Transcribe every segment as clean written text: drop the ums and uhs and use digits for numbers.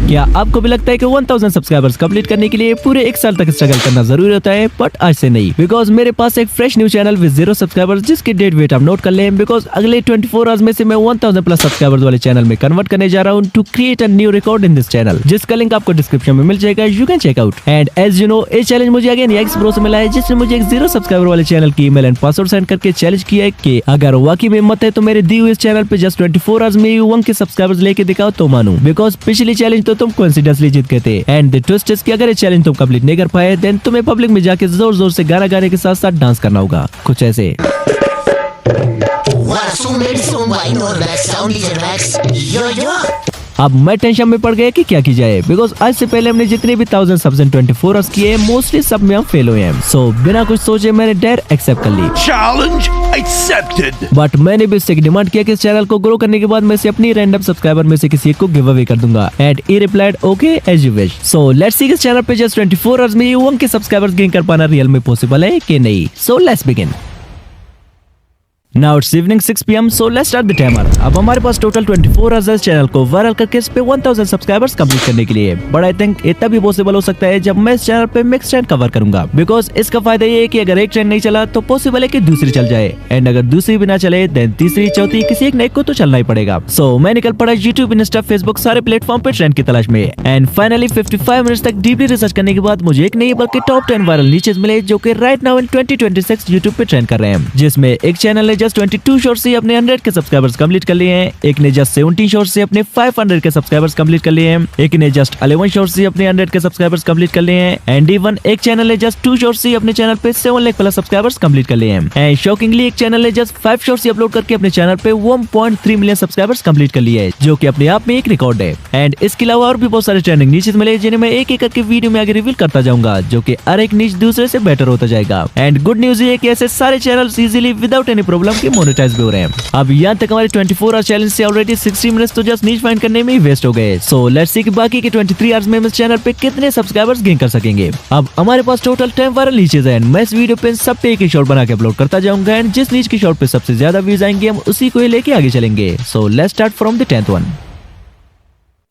क्या आपको भी लगता है कि 1000 सब्सक्राइबर्स कंप्लीट करने के लिए पूरे 1 साल तक स्ट्रगल करना जरूरी होता है? बट आज से नहीं, बिकॉज मेरे पास एक fresh new channel with 0 subscribers जिसकी डेट वेट आप नोट कर लें, बिकॉज अगले 24 आवर्स में से मैं 1000 प्लस सब्सक्राइबर्स वाले चैनल में कन्वर्ट करने जा रहा हूँ to create a new record in this channel, जिसका लिंक आपको डिस्क्रिप्शन में मिल जाएगा, you can check out. And as you know, ये चैलेंज मुझे अगेन एक्स ब्रो से मिला है, जिसने मुझे एक 0 सब्सक्राइबर वाले चैनल की ईमेल एंड पासवर्ड सेंड करके चैलेंज किया है कि अगर वाकई में हिम्मत है तो मेरे दी हुए इस चैनल पे जस्ट 24 आवर्स में 1 के सब्सक्राइबर्स लेके दिखाओ तो मानूं, बिकॉज पिछली चैलेंज तो तुम कोइंसिडेंटली जीत गए थे। एंड द ट्विस्ट इज कि अगर ये चैलेंज तुम कंप्लीट नहीं कर पाए देन तुम्हें पब्लिक में जाके जोर जोर से गाना गाने के साथ साथ डांस करना होगा, कुछ ऐसे। अब मैं टेंशन में पड़ गया कि क्या की जाए, बिकॉज आज से पहले हमने जितने भी 1000 सब्स इन 24 आवर्स किए मोस्टली सब में हम फेल हुए हैं। सो बिना कुछ सोचे मैंने डेयर एक्सेप्ट कर ली। Challenge accepted. बट मैंने भी इससे डिमांड किया कि इस चैनल को ग्रो करने के बाद मैं से अपनी रैंडम सब्सक्राइबर में से किसी एक को गिव अवे कर दूंगा। And he replied okay as you wish. So let's see इस चैनल पे जस्ट 24 आवर्स में 1 के सब्सक्राइबर्स गेन कर पाना रियल में पॉसिबल है कि नहीं। So let's begin. Now it's evening 6 PM, so let's start the timer. अब हमारे पास टोटल 24 आवर्स है चैनल को वायरल करके इस पे 1000 सब्सक्राइबर्स कंप्लीट करने के लिए। बट आई थिंक इतना भी पॉसिबल हो सकता है जब मैं इस चैनल पे मिक्स ट्रेंड कवर करूंगा, बिकॉज इसका फायदा ये है कि अगर एक ट्रेंड नहीं चला तो पॉसिबल है कि दूसरी चल जाए, एंड अगर दूसरी भी ना चले देन तीसरी चौथी किसी एक नए को तो चलना ही पड़ेगा। सो मैं निकल पड़ा यूट्यूब, इंस्टा, फेसबुक सारे प्लेटफॉर्म पे ट्रेंड की तलाश में। एंड फाइनली 55 मिनट्स तक डीपली रिसर्च करने के बाद मुझे एक नहीं बल्कि टॉप 10 वायरल नीचेस मिले जो कि राइट नाउ इन 2026 यूट्यूब पे ट्रेंड कर रहे हैं, जिसमें एक चैनल ने जस्ट 22 शॉर्ट्स से अपने 100 के सब्सक्राइबर्स कंप्लीट कर लिए हैं, एक ने जस्ट 17 शॉर्ट्स से अपने 500 के सब्सक्राइबर्स कंप्लीट कर लिए हैं, एक ने जस्ट 11 शॉर्ट्स से अपने 100 के सब्सक्राइबर्स कंप्लीट कर लिए हैं, एंड इवन एक चैनल ने जस्ट 2 शॉर्ट्स से अपने चैनल पे 7 लाख प्लस सब्सक्राइबर्स कंप्लीट कर लिए हैं। एंड शॉकिंगली एक चैनल ने जस्ट 5 शॉर्ट्स अपलोड करके अपने चैनल पे 1.3 मिलियन सब्सक्राइबर्स कंप्लीट कर लिए हैं, जो कि अपने आप में एक रिकॉर्ड है। एंड इसके अलावा और भी बहुत सारे ट्रेंडिंग नीचेस मिले जिन्हें मैं एक एक करके वीडियो में आगे रिवील करता जाऊंगा, जो कि हर एक नीच दूसरे से बेटर होता जाएगा। एंड गुड न्यूज ये है कि ऐसे सारे channels easily without any problem के मोनेटाइज भी हो रहे हैं। अब यहाँ तक हमारे 24 आवर चैलेंज से ऑलरेडी 60 मिनट्स तो जस्ट नीच फाइंड करने में ही वेस्ट हो गए। सो लेट्स सी कि बाकी के 23 आवर्स में हम इस चैनल पे कितने सब्सक्राइबर्स गेन कर सकेंगे। अब हमारे पास टोटल 10 वायरल नीचेस हैं। मैं इस वीडियो पे सब पे एक ही शॉर्ट बना के अपलोड करता जाऊंगा, एंड जिस नीच की शॉर्ट पे सबसे ज्यादा व्यूज आएंगे हम उसी को ही लेके आगे चलेंगे। So let's start from the 10th one.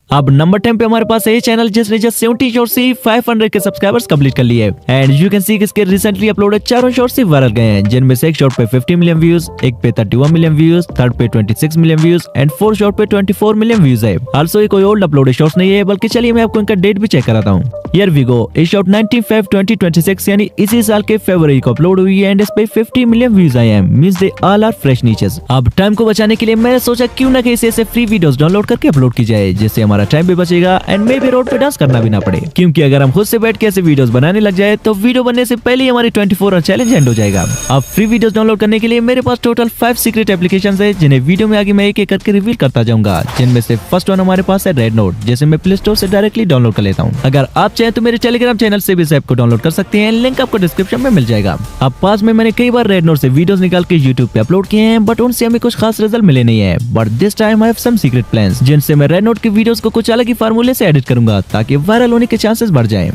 अब नंबर 10 पे हमारे पास है चैनल जिसने जस्ट 70 शॉर्ट से 500 के सब्सक्राइबर्स कंप्लीट कर लिए। एंड यू कैन सी कि इसके रिसेंटली अपलोडेड चारों शॉर्ट से वायरल गए हैं, जिनमें से एक शॉर्ट पे 50 मिलियन व्यूज, एक पे 31 मिलियन व्यूज, थर्ड पे 26 million views, and fourth short पे 24 मिलियन व्यूज है। आल्सो ये कोई ओल्ड अपलोडेड शॉर्ट्स नहीं है, बल्कि चलिए मैं आपको इनका डेट भी चेक कराता हूँ। Here we go. इस शॉर्ट 19/5/2026 यानी इसी साल के फरवरी को अपलोड हुई है, एंड इस पे 50 मिलियन व्यूज आए हैं, means they all are fresh niches. अब टाइम को बचाने के लिए मैंने सोचा क्यों ना कि इसे फ्री वीडियोस डाउनलोड करके अपलोड की जाए, जिससे हमारा टाइम भी बचेगा एंड मे भी रोड पे डांस करना भी ना पड़े, क्योंकि अगर हम खुद से बैठ के ऐसे वीडियोस बनाने लग जाए तो वीडियो बनने से पहले ही हमारी 24 आवर चैलेंज एंड हो जाएगा। अब फ्री वीडियोस डाउनलोड करने के लिए मेरे पास टोटल 5 सीक्रेट एप्लीकेशंस है, जिन्हें वीडियो में आगे मैं एक एक करके रिवील करता जाऊंगा, जिनमें से फर्स्ट वन हमारे पास है रेड नोट, जिसे मैं प्ले स्टोर से डायरेक्टली डाउनलोड कर लेता हूँ। अगर आप चाहें तो मेरे टेलीग्राम चैनल से भी इस ऐप को डाउनलोड कर सकते हैं, लिंक आपको डिस्क्रिप्शन में मिल जाएगा। अब पास में मैंने कई बार रेड नोट से वीडियोस निकाल के यूट्यूब पे अपलोड किए हैं, बट उनसे हमें कुछ खास रिजल्ट मिले नहीं है। But this time I have some secret plans, जिनसे मैं रेड नोट की वीडियोस को कुछ अलग ही फार्मूले से एडिट करूंगा ताकि वायरल होने के चांसेस बढ़ जाएं।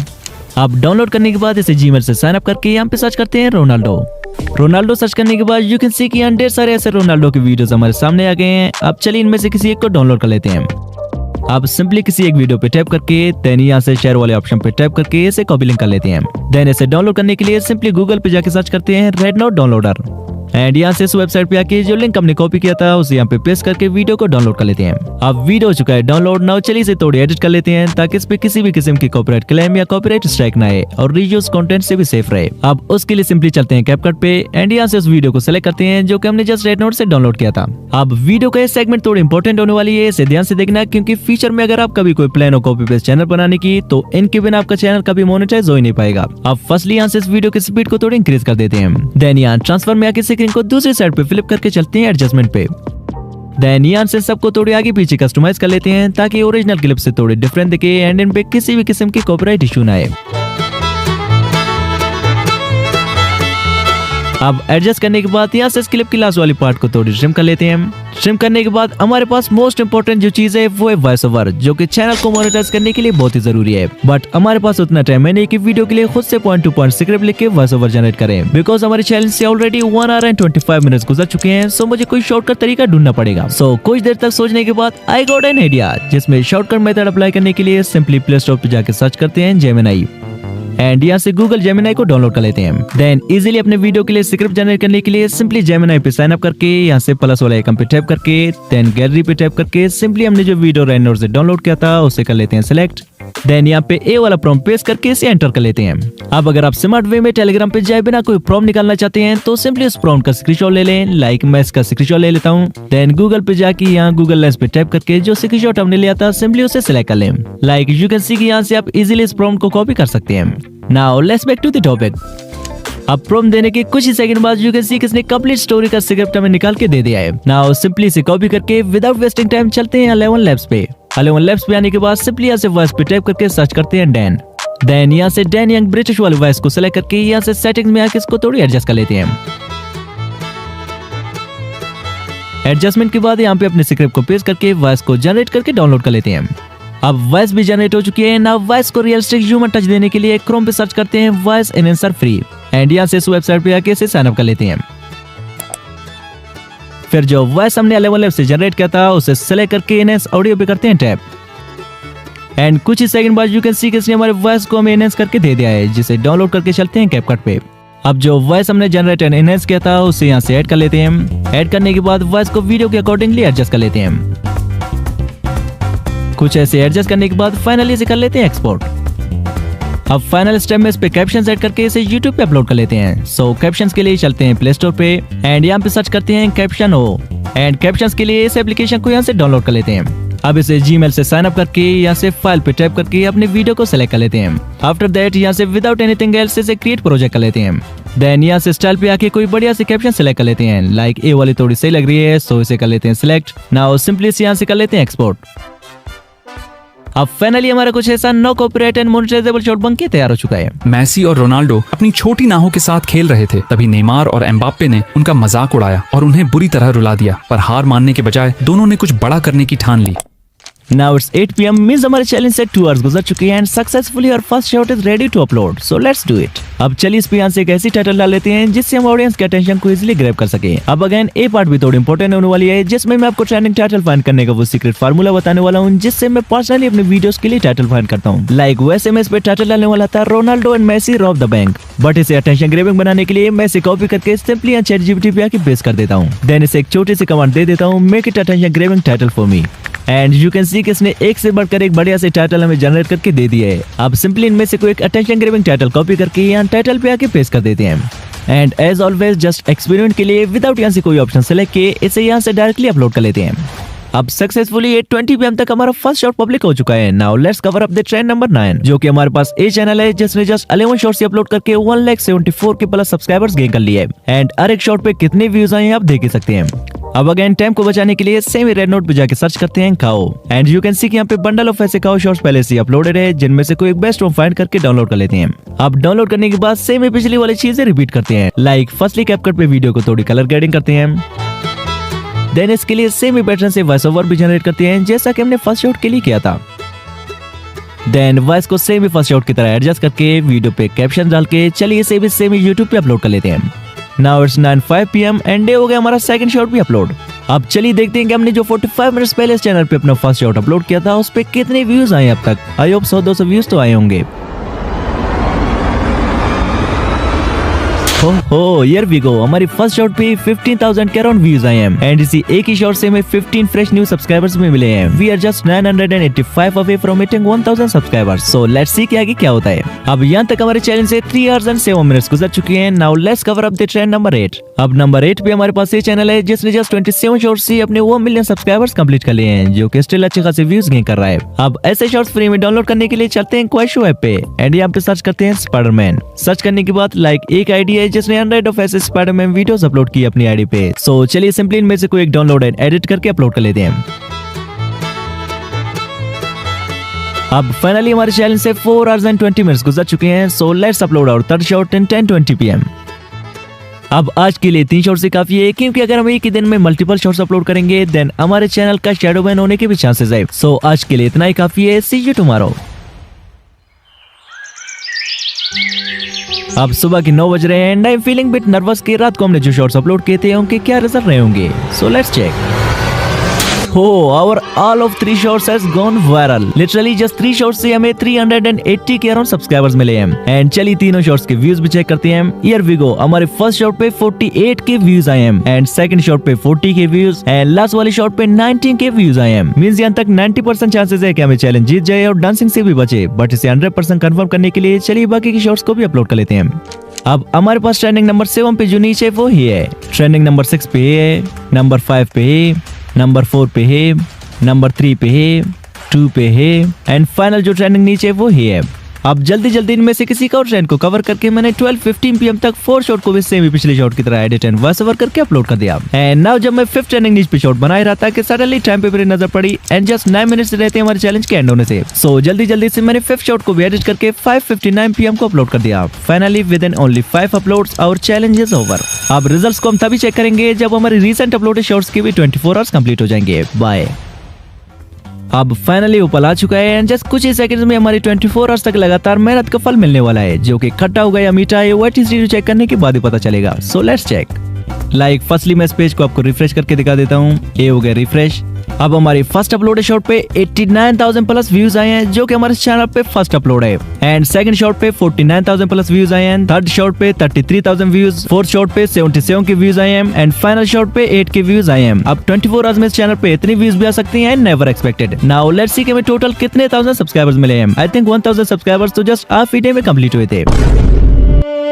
अब डाउनलोड करने के बाद इसे जीमेल से साइन अप करके यहाँ पे सर्च करते हैं रोनाल्डो सर्च करने के बाद यू कैन सी कि ढेर सारे ऐसे रोनाल्डो की वीडियोस हमारे सामने आ गए हैं। अब चलिए इनमें से किसी एक को डाउनलोड कर लेते हैं। आप सिंपली किसी एक वीडियो पे टैप करके देन यहाँ से शेयर वाले ऑप्शन पे टैप करके इसे कॉपी लिंक कर लेते हैं। देन इसे डाउनलोड करने के लिए सिंपली गूगल पे जाके सर्च करते हैं रेड नोट डाउनलोडर, एंड यहाँ से इस वेबसाइट पे आके जो लिंक हमने कॉपी किया था उसे यहाँ पे पेस्ट करके वीडियो को डाउनलोड कर लेते हैं। अब वीडियो हो चुका है डाउनलोड। नाउ चलिए इसे थोड़ी एडिट कर लेते हैं ताकि इस पे किसी भी किस्म की कॉपीराइट क्लेम या कॉपीराइट स्ट्राइक ना आए और रीयूज कंटेंट से भी सेफ रहे। अब उसके लिए सिंपली चलते हैं कैपकट पे, एंड यहाँ से उस वीडियो को सिलेक्ट करते हैं जो कि हमने जस्ट रेड नोट से डाउनलोड किया था। अब वीडियो का ये सेगमेंट थोड़ी इंपॉर्टेंट होने वाली है, इसे ध्यान से देखना, क्योंकि फ्यूचर में अगर आप कभी कोई प्लान हो कॉपी पेस्ट चैनल बनाने की तो इनके बिना आपका चैनल कभी मोनेटाइज हो ही नहीं पाएगा। अब फर्स्टली यहाँ से इस वीडियो की स्पीड को थोड़ी इंक्रीज कर देते हैं। देन यहाँ ट्रांसफर में आके स्क्रीन को दूसरी साइड पे फ्लिप करके चलते हैं एडजस्टमेंट पे। देन यहाँ से सबको थोड़ी आगे पीछे कस्टमाइज कर लेते हैं ताकि ओरिजिनल क्लिप से थोड़ी डिफरेंट दिखे एंड इन पे किसी भी किस्म की कॉपीराइट इशू ना आए। अब एडजस्ट करने के बाद यहाँ से इस क्लिप की लास्ट वाली पार्ट को थोड़ी ट्रिम कर लेते हैं। ट्रिम करने के बाद हमारे पास मोस्ट इंपोर्टेंट जो चीज है वो है वॉइस ओवर, जो कि चैनल को मोनेटाइज करने के लिए बहुत ही जरूरी है। बट हमारे पास उतना टाइम है नहीं कि वीडियो के लिए खुद से पॉइंट टू पॉइंट स्क्रिप्ट लिख के वॉइस ओवर जनरेट करें, बिकॉज हमारे चैनल से ऑलरेडी 1 आवर एंड 25 मिनट्स गुजर चुके हैं। सो मुझे कोई शॉर्टकट तरीका ढूंढना पड़ेगा। सो कुछ देर तक सोचने के बाद आई गॉट एन आइडिया, जिसमें शॉर्टकट मेथड अप्लाई करने के लिए सिंपली प्ले स्टोर पे जाके सर्च करते हैं जेमिनी एंड यहाँ से गूगल जेमिनी को डाउनलोड कर लेते हैं। देन इजीली अपने वीडियो के लिए स्क्रिप्ट जनरेट करने के लिए सिंपली जेमिनी पे साइन अप करके यहाँ से प्लस वाले आइकन पे टैप करके देन गैलरी पे टैप करके सिंपली हमने जो वीडियो रेनोड से डाउनलोड किया था उसे कर लेते हैं सिलेक्ट। देन यहाँ पे ए वाला प्रॉम्प्ट पेस्ट करके इसे एंटर कर लेते हैं। अब अगर आप स्मार्ट वे में टेलीग्राम पे जाए बिना कोई प्रॉम्प्ट निकालना चाहते हैं तो सिंपली उस प्रॉम्प्ट का स्क्रीनशॉट ले लें। लाइक मैं इसका स्क्रीनशॉट ले लेता हूँ। देन गूगल पे जाके यहाँ गूगल लेंस पे टैप करके जो स्क्रीनशॉट हमने लिया था सिंपली उसे सिलेक्ट कर लें। लाइक यू कैन सी कि यहाँ से आप इजीली इस प्रॉम्प्ट को कॉपी कर सकते हैं। Now let's back to the topic. अब प्रॉम्प्ट देने के कुछ ही सेकंड बाद यू कैन सी किसने कंप्लीट स्टोरी का स्क्रिप्ट हमें निकाल के दे दिया है। नाउ सिंपली इसे कॉपी करके विदाउट वेस्टिंग टाइम चलते हैं 11 लैब्स पे। 11 लैब्स पे आने के बाद सिंपली यहाँ से वॉइस पे टाइप करके सर्च करते हैं डैन। देन यहाँ से डैन यंग ब्रिटिश वाली वॉइस को सिलेक्ट करके यहाँ से सेटिंग्स में आके इसको थोड़ी एडजस्ट कर लेते हैं। एडजस्टमेंट के बाद यहाँ पे अपने स्क्रिप्ट को पेस्ट करके वॉइस को जनरेट करके डाउनलोड कर लेते हैं। अब वॉइस भी जनरेट हो चुकी है। नाउ वॉइस को रियलिस्टिक ह्यूमन टच देने के लिए क्रोम पे सर्च करते हैं वॉइस एनहांसर फ्री एंड यहाँ से इस वेबसाइट पे आके इसे साइन अप कर लेते हैं। फिर जो वॉइस हमने 11 लैब से जनरेट किया था उसे सेलेक्ट करके एनहांस ऑडियो पे करते हैं टैप एंड कुछ ही सेकंड बाद यू कैन सी किसने हमारे वॉइस को हमें एनहांस करके दे दिया है, जिसे डाउनलोड करके चलते हैं कैपकट पे। अब जो वॉइस हमने जनरेट एंड एनहांस किया था उसे यहाँ से ऐड कर लेते हैं। ऐड करने के बाद वॉइस को वीडियो के अकॉर्डिंगली एडजस्ट कर लेते हैं। कुछ ऐसे एडजस्ट करने के बाद फाइनली इसे कर लेते हैं एक्सपोर्ट। अब फाइनल स्टेप में इस पे कैप्शंस ऐड करके इसे YouTube पे अपलोड कर लेते हैं। सो कैप्शंस के लिए चलते हैं प्ले स्टोर पे एंड यहाँ पे सर्च करते हैं कैप्शन ओ एंड कैप्शंस के लिए इस एप्लीकेशन को यहाँ से डाउनलोड कर लेते हैं। अब इसे जीमेल से साइन अप करके यहाँ से फाइल पे टाइप करके अपने वीडियो को सिलेक्ट कर लेते हैं। आफ्टर दैट यहाँ से विदाउट एनीथिंग एल्स इसे क्रिएट प्रोजेक्ट कर लेते हैं। देन यहाँ से स्टाइल पे आके कोई बढ़िया से कैप्शन सिलेक्ट कर लेते हैं। लाइक ए वाली थोड़ी सही लग रही है सो इसे कर लेते हैं सिलेक्ट। नाउ सिंपली यहाँ से कर लेते हैं एक्सपोर्ट। अब फाइनली हमारा कुछ ऐसा no copyright and monetisable shot बन के तैयार हो चुका है। मैसी और रोनाल्डो अपनी छोटी नाहों के साथ खेल रहे थे, तभी नेमार और एम्बाप्पे ने उनका मजाक उड़ाया और उन्हें बुरी तरह रुला दिया, पर हार मानने के बजाय दोनों ने कुछ बड़ा करने की ठान ली। Now it's 8 PM मींस हमारे चैलेंज से 2 आवर्स गुजर चुके हैं एंड सक्सेसफुली और first shot is ready to upload. So let's do it. अब चलिए इस पे यहाँ से एक ऐसी टाइटल डाल लेते हैं जिससे हम ऑडियंस के अटेंशन को इजीली ग्रैब कर सके। अब अगेन ए पार्ट भी थोड़ी इंपॉर्टेंट होने वाली है, जिसमें मैं आपको ट्रेंडिंग टाइटल फाइंड करने का वो सीक्रेट फार्मूला बताने वाला हूँ, जिससे मैं पर्सनली अपने वीडियोस के लिए टाइटल फाइंड करता हूँ। लाइक वैसे मैं इस पे टाइटल डालने वाला था Ronaldo and Messi rob the bank, but इसे अटेंशन ग्रैबिंग बनाने के लिए मैं इसे कॉपी करके सिंपली यहाँ ChatGPT पे आके पेस्ट कर देता हूँ। देन इसे एक छोटी सी कमांड दे देता हूँ, make it attention grabbing title for me and you can सी कि इसने एक से बढ़कर एक बढ़िया से टाइटल हमें जनरेट करके दे दिया है। अब सिंपली इनमें से कोई एक अटेंशन ग्रैबिंग टाइटल कॉपी करके यहाँ टाइटल पे आके पेस्ट कर देते हैं and as always just experiment के लिए विदाउट यहाँ से कोई ऑप्शन सेलेक्ट किए इसे यहाँ से डायरेक्टली अपलोड कर लेते हैं। अब सक्सेसफुली 8:20 PM तक हमारा फर्स्ट शॉट पब्लिक हो चुका है। Now let's cover up the trend number 9, जो कि हमारे पास ए चैनल है जिसने जस्ट 11 शॉट्स अपलोड करके 1,74 के प्लस सब्सक्राइबर्स गेन कर लिए एंड हर एक शॉट पे कितने व्यूज आए हैं आप देख ही सकते हैं। अब अगेन टाइम को बचाने के लिए सेम रेड नोट पे जाके सर्च करते हैं खाओ एंड यू कैन सी कि यहाँ पे बंडल ऑफ ऐसे खाओ शॉट्स पहले से अपलोडेड है, जिनमें से कोई एक बेस्ट वन फाइंड करके डाउनलोड कर लेते हैं। अब डाउनलोड करने के बाद सेम ही पिछली वाली चीजें रिपीट करते हैं। लाइक फर्स्टली कैपकट पे वीडियो को थोड़ी कलर ग्रेडिंग करते हैं, देन इसके लिए सेम ही पैटर्न से वॉइस ओवर भी जनरेट करते हैं जैसा कि हमने फर्स्ट शॉट के लिए किया था। देन वॉइस को सेम ही फर्स्ट शॉट की तरह एडजस्ट करके वीडियो पे कैप्शन डाल के चलिए इसे भी सेम ही यूट्यूब पे अपलोड कर लेते हैं। Now it's 9:05 PM and day हो गया हमारा सेकंड शॉट भी अपलोड। अब चलिए देखते हैं कि हमने जो 45 मिनट्स पहले इस चैनल पे अपना फर्स्ट शॉट अपलोड किया था उस पे कितने व्यूज आए अब तक। आई होप 100-200 व्यूज तो आए होंगे। हो हियर वी गो, हमारी फर्स्ट शॉट पे 15,000 के अराउंड व्यूज आए हैं एंड इसी एक ही शॉट से हमें 15 फ्रेश न्यू सब्सक्राइबर्स में मिले हैं। We are just 985 away from hitting 1000 subscribers. So let's see कि आगे क्या होता है। अब यहाँ तक हमारे चैनल से 3 आवर्स एंड 7 मिनट्स गुजर चुके हैं। Now let's cover up the trend number 8। अब नंबर 8 पे हमारे पास ये चैनल है जिसने जस्ट 27 शॉर्ट्स से अपने 1 मिलियन सब्सक्राइबर्स कंप्लीट कर लिए हैं, जो कि स्टिल अच्छे खासे व्यूज गेन कर रहा है। अब ऐसे शॉर्ट्स फ्री में डाउनलोड करने के लिए चलते हैं क्वेशो ऐप पे एंड यहाँ पे सर्च करते हैं स्पाइडरमैन। सर्च करने के बाद लाइक एक आईडी है जिसने 100 ऑफ ऐसे स्पाइडरमैन वीडियोस अपलोड की अपनी आईडी पे। सो चलिए सिंपली इनमें से कोई एक डाउनलोड एंड एडिट करके अपलोड कर लेते हैं। अब फाइनली हमारे चैनल से 4 आवर्स एंड 20 मिनट्स गुजर चुके हैं। So let's upload our third shot in 10:20 PM। अब आज के लिए 3 शॉर्ट्स ही काफी है, क्योंकि अगर हम एक ही दिन में मल्टीपल शॉर्ट्स अपलोड करेंगे देन हमारे चैनल का शैडो बैन होने के भी चांसेस है। सो आज के लिए इतना ही काफी है। सी यू टुमारो। अब सुबह के 9 बज रहे हैं and I am feeling bit nervous कि रात को हमने जो शॉर्ट्स अपलोड किए थे उनके क्या रिजल्ट रहे होंगे। So let's check. Our all of 3 shorts has gone viral. Literally just 3 shorts से हमें 380 के अराउंड सब्सक्राइबर्स मिले हैं। एंड चलिए तीनों शॉर्ट्स के व्यूज भी चेक करते हैं। Here we go। हमारे फर्स्ट शॉट पे 48 के व्यूज आए हैं एंड सेकंड शॉट पे 40 के व्यूज एंड लास्ट वाली शॉट पे 19 के व्यूज आए हैं। मींस यहाँ तक 90% चांसेस है कि हमें चैलेंज जीत जाए और डांसिंग से भी बचे, बट इसे 100% कंफर्म करने के लिए चलिए बाकी की शॉर्ट्स को भी अपलोड कर लेते हैं। अब हमारे पास ट्रेंडिंग नंबर 7 पे जो नीचे वो ही है, ट्रेंडिंग नंबर 6 पे है, नंबर 5 पे है, नंबर 4 पे है, नंबर 3 पे है, 2 पे है एंड फाइनल जो ट्रेंडिंग नीचे वो ही है। अब जल्दी जल्दी इनमें से किसी का और ट्रेंड को कवर करके मैंने 12:15 PM तक 4 शॉट को भी सेम ही पिछले शॉट की तरह एडिट एंड वॉइस ओवर करके अपलोड कर दिया। एंड नाउ जब मैं 5th ट्रेंडिंग नीच पे शॉट बना ही रहा था कि सडनली टाइम पे मेरी नजर पड़ी एंड जस्ट 9 मिनट्स रहते हैं हमारे चैलेंज के एंड होने से। सो जल्दी जल्दी से मैंने 5th शॉट को भी एडिट करके 5:59 PM को अपलोड कर दिया। Finally within only 5 uploads our challenge is over. अब रिजल्ट्स को हम तभी चेक करेंगे जब हमारे रिसेंट अपलोडेड शॉट्स की भी 24 आवर्स कंप्लीट हो जाएंगे। बाय। अब फाइनली ऊपर आ चुका है एंड जस्ट कुछ ही सेकंड्स में हमारी 24 आवर्स तक लगातार मेहनत का फल मिलने वाला है, जो कि खट्टा होगा या मीठा है वो चेक करने के बाद ही पता चलेगा। सो लेट्स चेक। फर्स्टली मैं इस पेज को आपको रिफ्रेश करके दिखा देता हूँ। ये हो गया रिफ्रेश। अब हमारी फर्स्ट अपलोडेड शॉट पे 89,000 प्लस व्यूज आए हैं, जो कि हमारे चैनल पे फर्स्ट अपलोड है एंड सेकंड शॉट पे 49,000 प्लस व्यूज आए हैं, थर्ड शॉट पे 33,000 व्यूज, फोर्थ शॉट पे 77 के व्यूज आए हैं एंड फाइनल शॉट पे 8 के व्यूज आए हैं। अब 24 आवर्स में इस चैनल पे इतनी व्यूज भी आ सकती हैं, never expected. Now let's see कि हमें टोटल कितने 1000 सब्सक्राइबर्स मिले हैं। आई थिंक 1000 सब्सक्राइबर्स तो जस्ट हाफ डे में कंप्लीट हुए थे।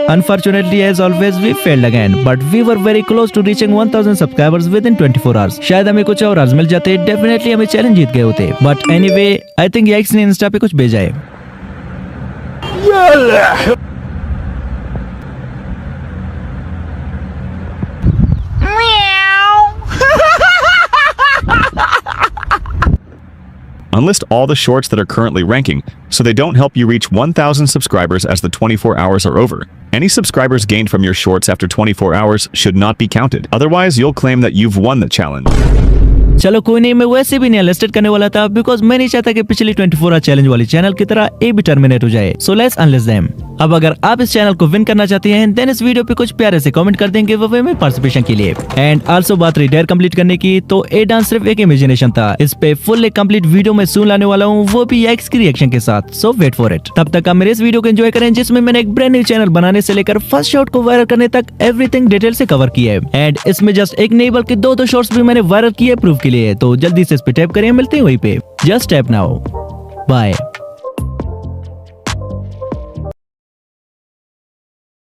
Unfortunately, as always, we failed again, but we were very close to reaching 1000 subscribers within 24 hours. शायद हमें कुछ और मिल जाते, डेफिनेटली हमें चैलेंज जीत गए होते। But anyway, I think Yikes ने इंस्टा पे कुछ भेजा है। Unlist all the shorts that are currently ranking, so they don't help you reach 1000 subscribers as the 24 hours are over. Any subscribers gained from your shorts after 24 hours should not be counted. Otherwise, you'll claim that you've won the challenge. चलो कोई नहीं, मैं वैसे भी नहीं unlisted करने वाला था बिकॉज मैं नहीं चाहता कि पिछली 24 आवर चैलेंज वाली चैनल की तरह ये भी टर्मिनेट हो जाए। So let's unlist them. अब अगर आप इस चैनल को विन करना चाहते हैं देन इस वीडियो पे कुछ प्यारे से कमेंट कर देंगे वे में पार्टिसिपेशन के लिए। एंड आल्सो बात रही डेयर कंप्लीट करने की, तो ये डांस सिर्फ एक इमेजिनेशन था। इस पे फुल एक कंप्लीट वीडियो में सून लाने वाला हूँ, वो भी याइक्स की रिएक्शन के साथ। सो वेट फॉर इट। तब तक आप मेरे इस वीडियो को एंजॉय करें जिसमें मैंने एक ब्रांड न्यू चैनल बनाने से लेकर फर्स्ट शॉट को वायरल करने तक एवरीथिंग डिटेल से कवर किया है। एंड इसमें जस्ट एक नहीं बल्कि 2 शॉर्ट्स भी मैंने वायरल किए प्रूफ के लिए। तो जल्दी से इस पे टैप करें, मिलते हैं वहीं पे। Just tap now. बाय।